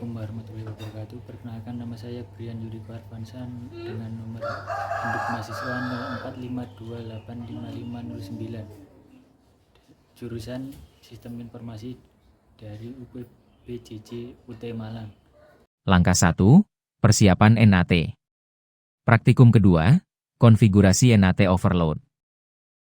Assalamualaikum warahmatullahi wabarakatuh. Perkenalkan, nama saya Brian Yuriko Arfansan dengan nomor induk mahasiswa 0452855509, jurusan Sistem Informasi dari UPBJJ UT Malang. Langkah 1. Persiapan NAT. Praktikum kedua, konfigurasi NAT overload.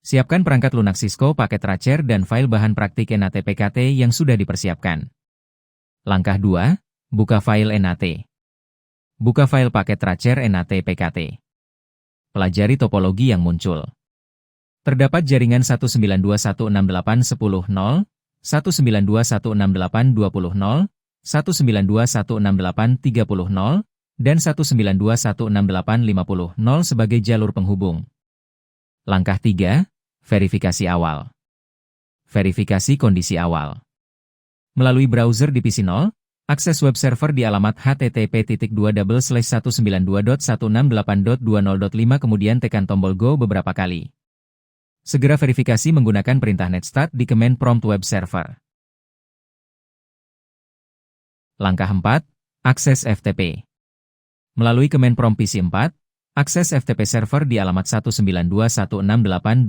Siapkan perangkat lunak Cisco, paket Tracer, dan file bahan praktik NAT PKT yang sudah dipersiapkan. Langkah 2. Buka file NAT. Buka file paket Tracer NAT PKT. Pelajari topologi yang muncul. Terdapat jaringan 192.168.10.0, 192.168.20.0, 192.168.30.0, dan 192.168.50.0 sebagai jalur penghubung. Langkah 3. Verifikasi awal. Verifikasi kondisi awal. Melalui browser di PC 0, akses web server di alamat http://192.168.20.5 kemudian tekan tombol Go beberapa kali. Segera verifikasi menggunakan perintah netstart di command prompt web server. Langkah 4. Akses FTP. Melalui command prompt PC 4, akses FTP server di alamat 192.168.20.10.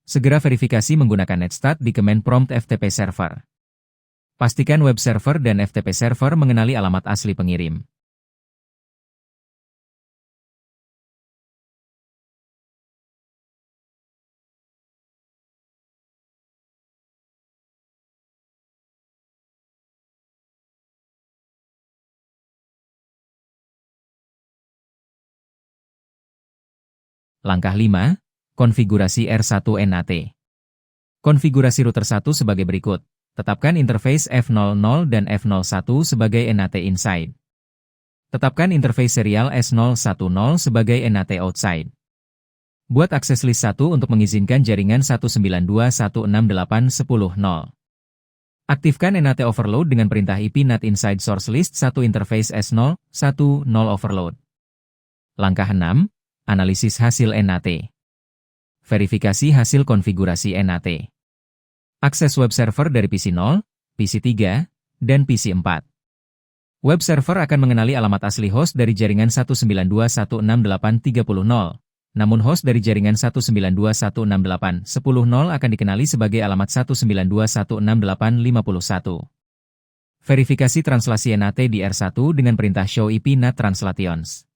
Segera verifikasi menggunakan netstart di command prompt FTP server. Pastikan web server dan FTP server mengenali alamat asli pengirim. Langkah 5. Konfigurasi R1 NAT. Konfigurasi router 1 sebagai berikut. Tetapkan interface F00 dan F01 sebagai NAT inside. Tetapkan interface serial S010 sebagai NAT outside. Buat akses list 1 untuk mengizinkan jaringan 192.168.10.0. Aktifkan NAT overload dengan perintah IP NAT inside source list 1 interface S010 overload. Langkah 6. Analisis hasil NAT. Verifikasi hasil konfigurasi NAT. Akses web server dari PC 0, PC 3, dan PC 4. Web server akan mengenali alamat asli host dari jaringan 192.168.30.0, namun host dari jaringan 192.168.10.0 akan dikenali sebagai alamat 192.168.50.1. Verifikasi translasi NAT di R1 dengan perintah show IP NAT translations.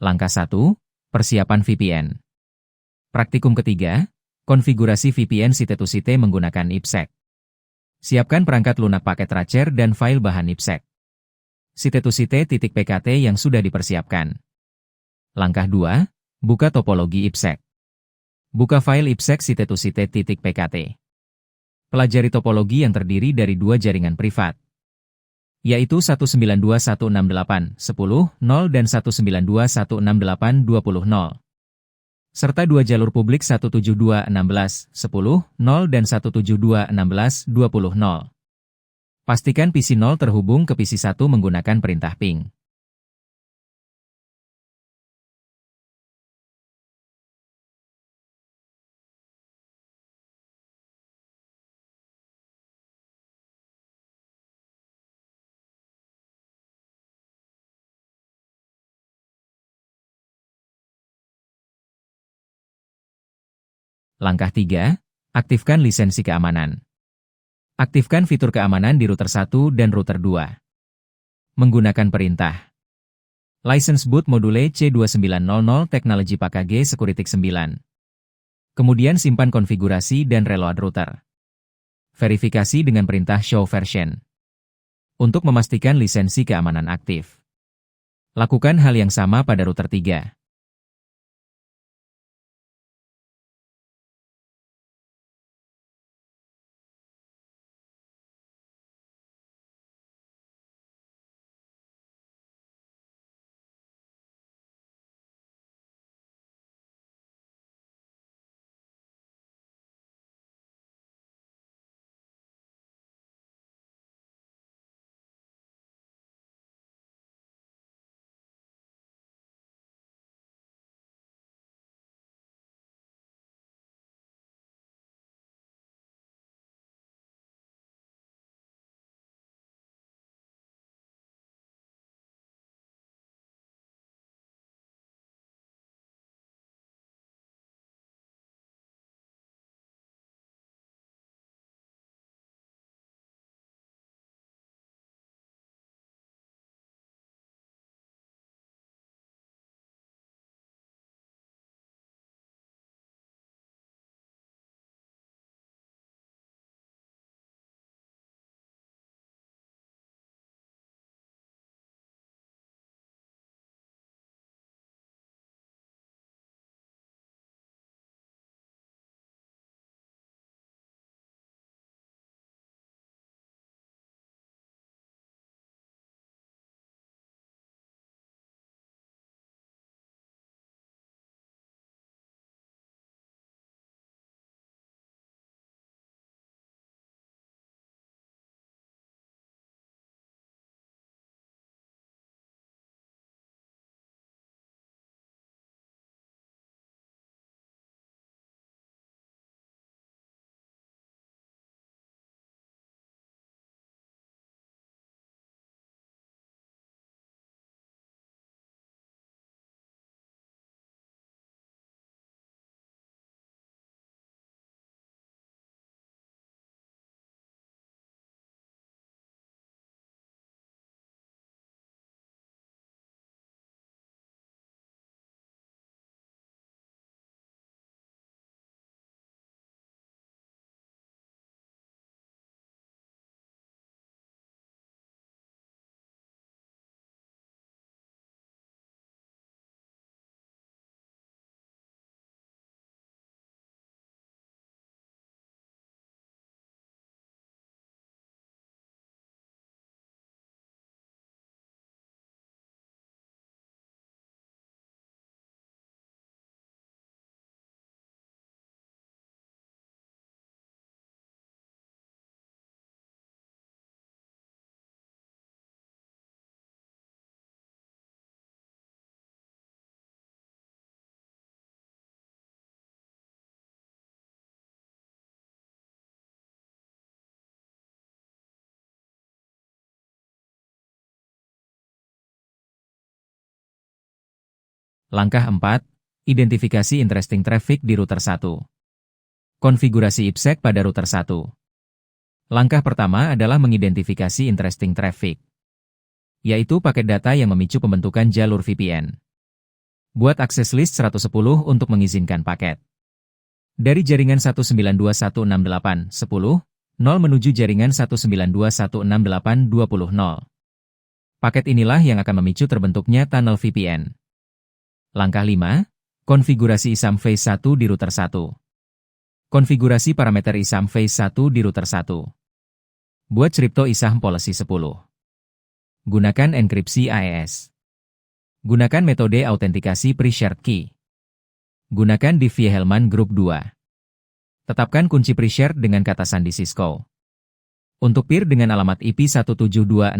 Langkah 1. Persiapan VPN. Praktikum ketiga, konfigurasi VPN site-to-site menggunakan IPsec. Siapkan perangkat lunak paket Tracer dan file bahan IPsec. Site-to-site.pkt yang sudah dipersiapkan. Langkah 2. Buka topologi IPsec. Buka file IPsec site-to-site.pkt. Pelajari topologi yang terdiri dari dua jaringan privat, yaitu 192.168.10.0 dan 192.168.20.0, serta dua jalur publik 172.16.10.0 dan 172.16.20.0. Pastikan PC 0 terhubung ke PC 1 menggunakan perintah ping. Langkah 3. Aktifkan lisensi keamanan. Aktifkan fitur keamanan di router 1 dan router 2. Menggunakan perintah license boot module C2900 teknologi PKG Security 9. Kemudian simpan konfigurasi dan reload router. Verifikasi dengan perintah show version. Untuk memastikan lisensi keamanan aktif, lakukan hal yang sama pada router 3. Langkah 4. Identifikasi interesting traffic di router 1. Konfigurasi IPsec pada router 1. Langkah pertama adalah mengidentifikasi interesting traffic, yaitu paket data yang memicu pembentukan jalur VPN. Buat akses list 110 untuk mengizinkan paket. Dari jaringan 192.168.10.0 menuju jaringan 192.168.20.0. Paket inilah yang akan memicu terbentuknya tunnel VPN. Langkah 5. Konfigurasi ISAM Phase 1 di router 1. Konfigurasi parameter ISAM Phase 1 di router 1. Buat Crypto ISAM Policy 10. Gunakan enkripsi AES. Gunakan metode autentikasi pre-shared key. Gunakan Diffie-Hellman Group 2. Tetapkan kunci pre-shared dengan kata sandi Cisco. Untuk peer dengan alamat IP 172.16.10.1.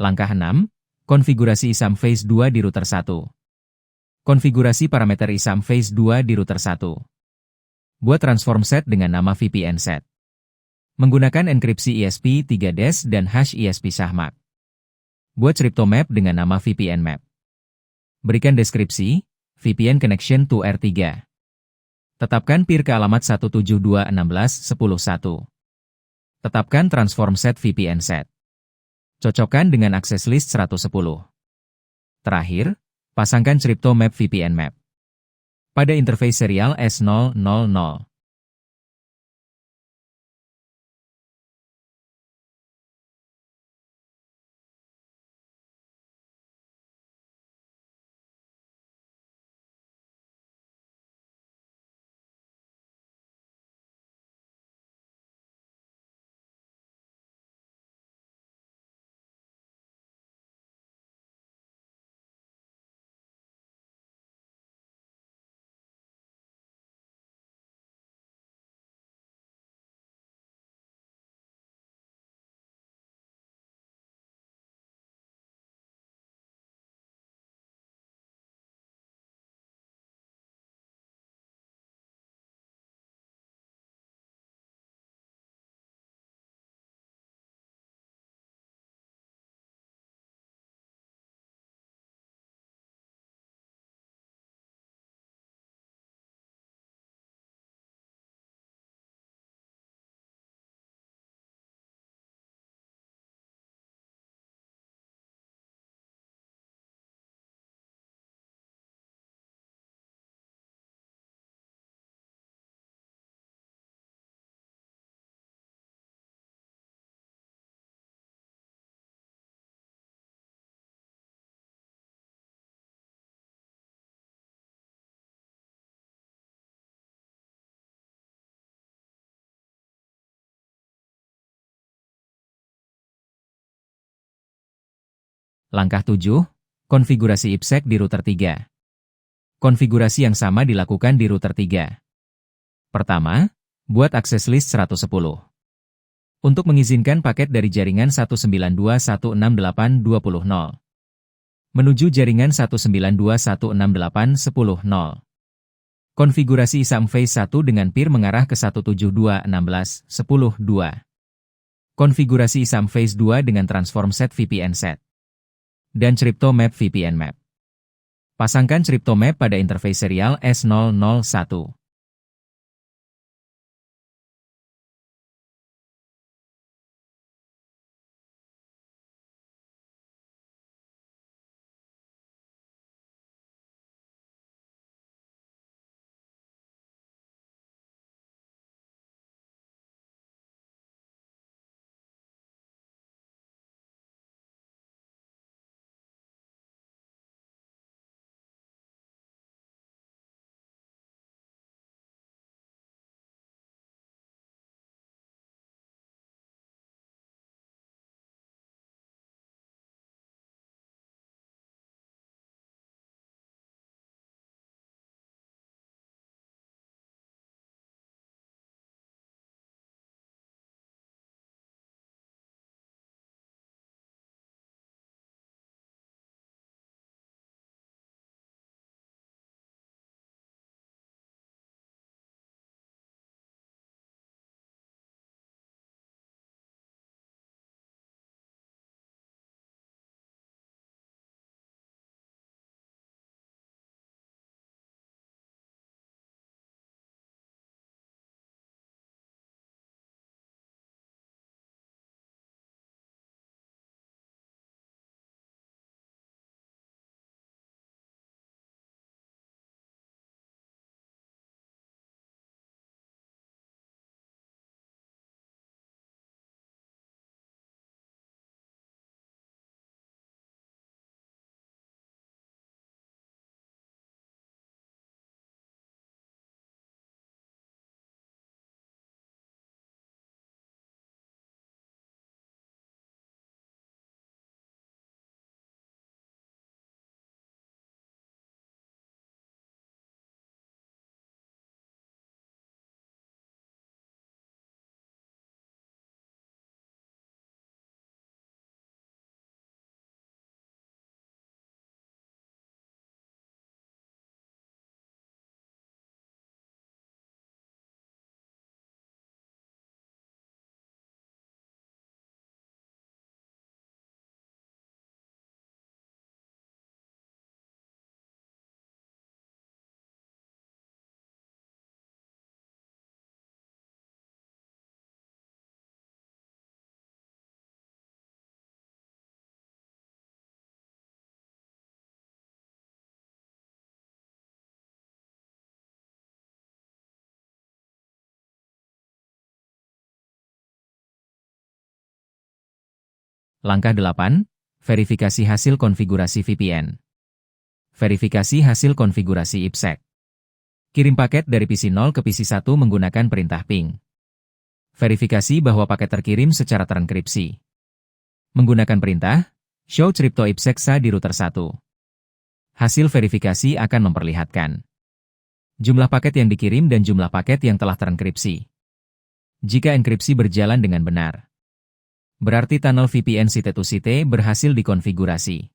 Langkah 6. Konfigurasi ISAM Phase 2 di router 1. Konfigurasi parameter ISAM Phase 2 di router 1. Buat transform set dengan nama VPN set. Menggunakan enkripsi ESP32 dan hash ESP Shahmat. Buat crypto map dengan nama VPN map. Berikan deskripsi, VPN connection to R3. Tetapkan peer ke alamat 172.16.10.1. Tetapkan transform set VPN set. Cocokkan dengan akses list 110. Terakhir, pasangkan crypto map VPN map pada interface serial S000. Langkah 7. Konfigurasi IPsec di router 3. Konfigurasi yang sama dilakukan di router 3. Pertama, buat akses list 110. Untuk mengizinkan paket dari jaringan 192.168.20.0 menuju jaringan 192.168.10.0. Konfigurasi ISAM Phase 1 dengan peer mengarah ke 172.16.10.2. Konfigurasi ISAM Phase 2 dengan transform set VPN set. Dan crypto map VPN map. Pasangkan crypto map pada interface serial S001. Langkah 8. Verifikasi hasil konfigurasi VPN. Verifikasi hasil konfigurasi IPsec. Kirim paket dari PC 0 ke PC 1 menggunakan perintah ping. Verifikasi bahwa paket terkirim secara terenkripsi. Menggunakan perintah show crypto IPsec SA di router 1. Hasil verifikasi akan memperlihatkan jumlah paket yang dikirim dan jumlah paket yang telah terenkripsi. Jika enkripsi berjalan dengan benar, berarti tunnel VPN site to site berhasil dikonfigurasi.